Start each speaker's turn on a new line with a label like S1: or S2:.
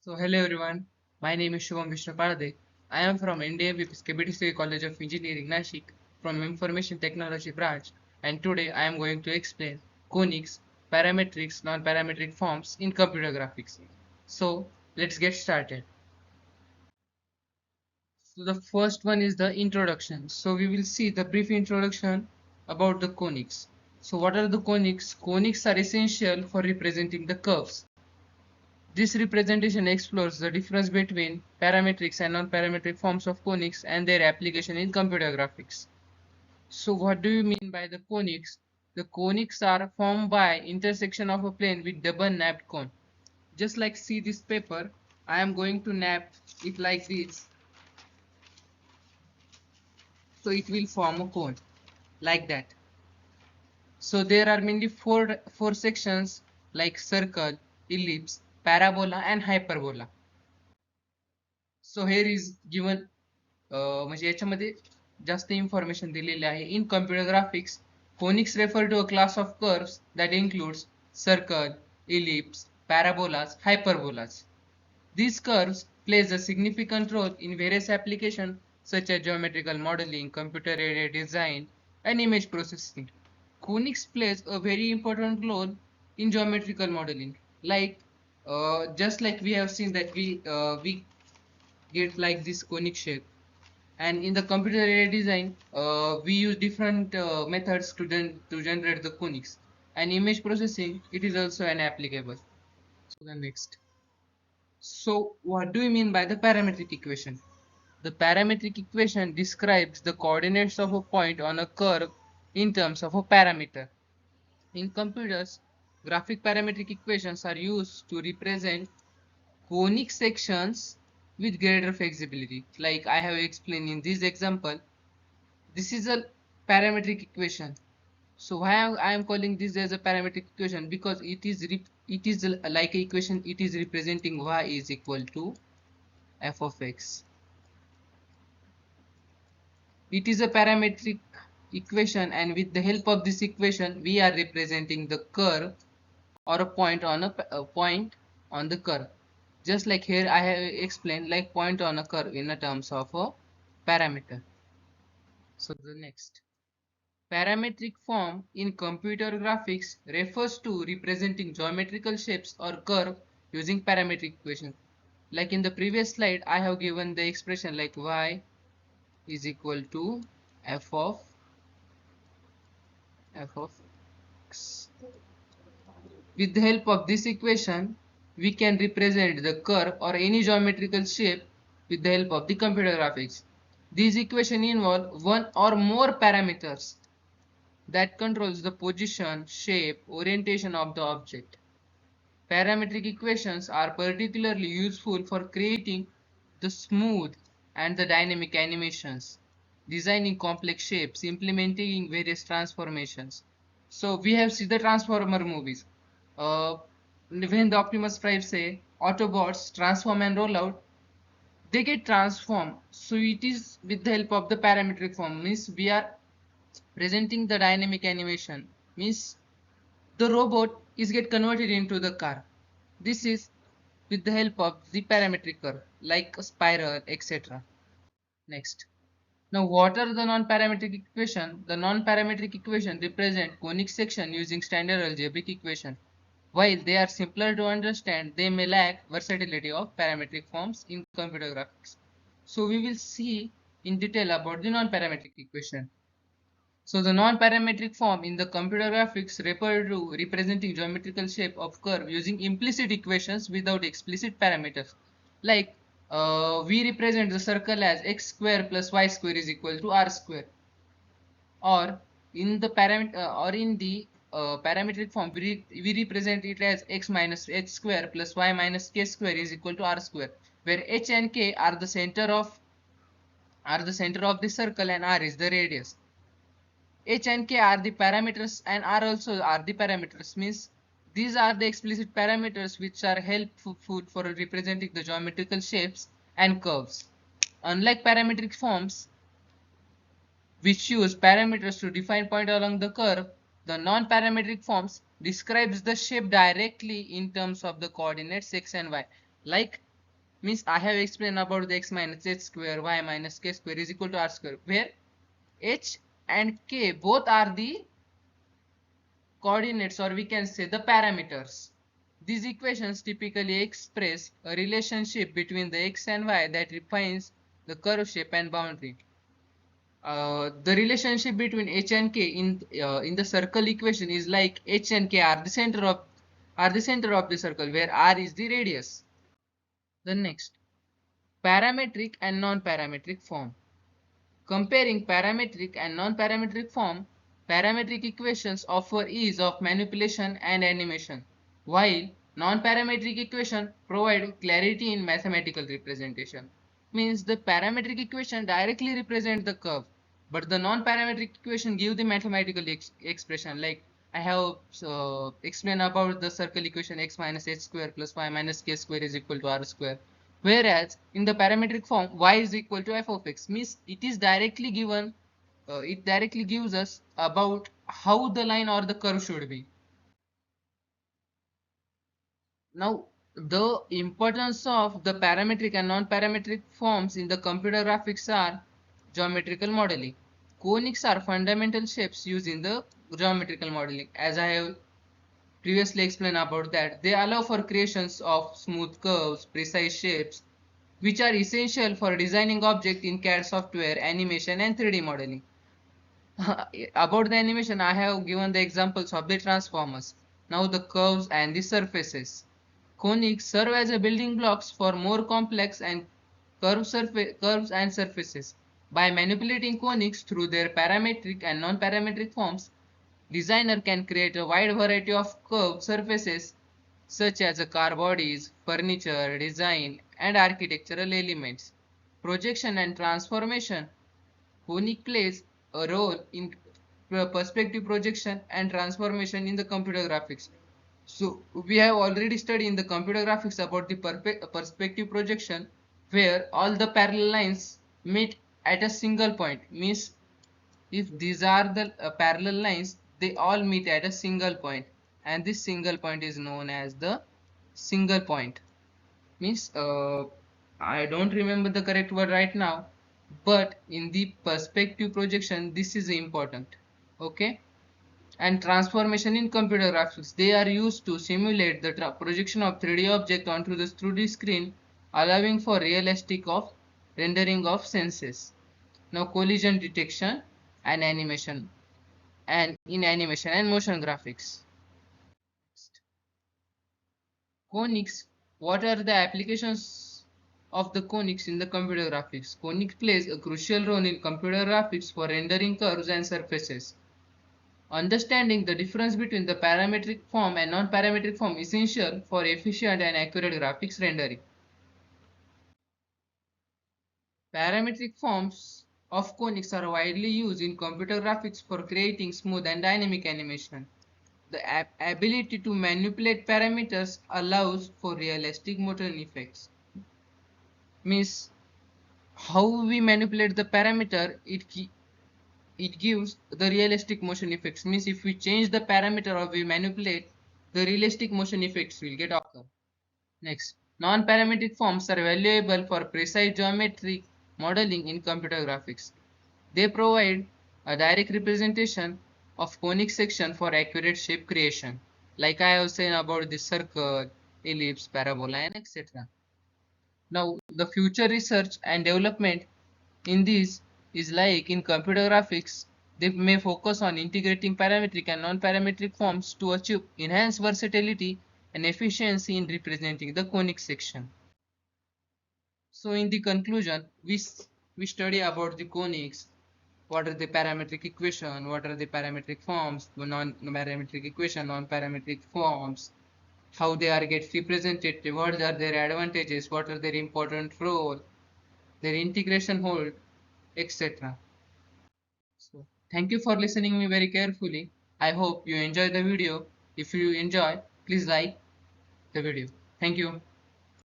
S1: So hello everyone, my name is Shubham Vishnu Parade. I am from Indian KBTC College of Engineering Nashik from Information Technology branch, and today I am going to explain conics, parametrics, non-parametric forms in computer graphics. So let's get started. So the first one is the introduction. So we will see the brief introduction about the conics. So what are the conics? Conics are essential for representing the curves. This representation explores the difference between parametric and non-parametric forms of conics and their application in computer graphics. So what do you mean by the conics? The conics are formed by intersection of a plane with double napped cone. Just like see this paper, I am going to nap it like this, so it will form a cone like that. So there are mainly four sections like circle, ellipse, parabola and hyperbola. So here is given म्हणजे याच्यामध्ये जास्त information दिलेली आहे. In computer graphics, conics refer to a class of curves that includes circle, ellipse, parabolas, hyperbolas. These curves plays a significant role in various applications such as geometrical modeling, computer-aided design, and image processing. Conics plays a very important role in geometrical modeling. Like just like we have seen that we get like this conic shape, and in the computer aided design we use different methods to generate the conics, and image processing it is also an applicable. So the next, so what do we mean by the parametric equation? The parametric equation describes the coordinates of a point on a curve in terms of a parameter. In computers, graphic parametric equations are used to represent conic sections with greater flexibility. Like I have explained in this example, this is a parametric equation. So why I am calling this as a parametric equation? Because it is like a equation. It is representing y is equal to f of x. It is a parametric equation, and with the help of this equation, we are representing the curve or a point on the curve. Just like here I have explained, like point on a curve in the terms of a parameter. So the next, parametric form in computer graphics refers to representing geometrical shapes or curve using parametric equation. Like in the previous slide, I have given the expression like y is equal to f of x. With the help of this equation, we can represent the curve or any geometrical shape with the help of the computer graphics. These equations involve one or more parameters that controls the position, shape, orientation of the object. Parametric equations are particularly useful for creating the smooth and the dynamic animations, designing complex shapes, implementing various transformations. So we have seen the Transformer movies. When the Optimus Prime say Autobots transform and roll out, they get transformed. So it is with the help of the parametric form. Means we are presenting the dynamic animation. Means the robot is get converted into the car. This is with the help of the parametric curve like a spiral, etc. Next. Now what are the non-parametric equation? The non-parametric equation represent conic section using standard algebraic equation. While they are simpler to understand, they may lack versatility of parametric forms in computer graphics. So we will see in detail about the non-parametric equation. So the non-parametric form in the computer graphics refer to representing geometrical shape of curve using implicit equations without explicit parameters. Like we represent the circle as x square plus y square is equal to r square. Or in the parametric form, we represent it as x minus h square plus y minus k square is equal to r square, where h and k are the center of the circle and r is the radius. H and K are the parameters and R also are the parameters. Means these are the explicit parameters which are helpful for representing the geometrical shapes and curves. Unlike parametric forms, which use parameters to define point along the curve, the non-parametric forms describes the shape directly in terms of the coordinates x and y. Like Means I have explained about the x minus h square, y minus k square is equal to r square, where h and k both are the coordinates, or we can say the parameters. These equations typically express a relationship between the x and y that defines the curve shape and boundary. The relationship between h and k in the circle equation is like h and k are the center of the circle, where r is the radius. The next, parametric and non-parametric form. Comparing parametric and non-parametric form, parametric equations offer ease of manipulation and animation, while non-parametric equations provide clarity in mathematical representation. Means the parametric equation directly represent the curve, but the non-parametric equation give the mathematical expression. Like I have explained about the circle equation x minus h square plus y minus k square is equal to r square. Whereas in the parametric form, y is equal to f of x, means it is directly given, it directly gives us about how the line or the curve should be. Now, the importance of the parametric and non-parametric forms in the computer graphics are geometrical modeling. Conics are fundamental shapes used in the geometrical modeling. As I have previously explained about that, they allow for creations of smooth curves, precise shapes, which are essential for designing objects in CAD software, animation, and 3D modeling. About the animation, I have given the examples of the transformers. Now the curves and the surfaces. Conics serve as a building blocks for more complex and curves and surfaces. By manipulating conics through their parametric and non-parametric forms, designer can create a wide variety of curved surfaces such as car bodies, furniture, design, and architectural elements. Projection and transformation. Conic plays a role in perspective projection and transformation in the computer graphics. So we have already studied in the computer graphics about the perspective projection, where all the parallel lines meet at a single point. Means if these are the parallel lines, they all meet at a single point, and this single point is known as the single point. Means I don't remember the correct word right now, but in the perspective projection this is important. Okay. And transformation in computer graphics, they are used to simulate the projection of 3D object onto the 3D screen, allowing for realistic of rendering of senses. Now collision detection and animation, and in animation and motion graphics. Conics. What are the applications of the conics in the computer graphics? Conics plays a crucial role in computer graphics for rendering curves and surfaces. Understanding the difference between the parametric form and non-parametric form is essential for efficient and accurate graphics rendering. Parametric forms of conics are widely used in computer graphics for creating smooth and dynamic animation. The ability to manipulate parameters allows for realistic motion effects. Means how we manipulate the parameter, it gives the realistic motion effects. Means if we change the parameter or we manipulate, the realistic motion effects will get occur. Next, non-parametric forms are valuable for precise geometric modeling in computer graphics. They provide a direct representation of conic section for accurate shape creation, like I have said about the circle, ellipse, parabola, and etc. Now, the future research and development in this is like in computer graphics, they may focus on integrating parametric and non-parametric forms to achieve enhanced versatility and efficiency in representing the conic section. So in the conclusion, we study about the conics, what are the parametric equation, what are the parametric forms, the non-parametric equation, non-parametric forms, how they are get represented, what are their advantages, what are their important role, their integration hold, etc. So thank you for listening me very carefully. I hope you enjoy the video. If you enjoy, please like the video. Thank you.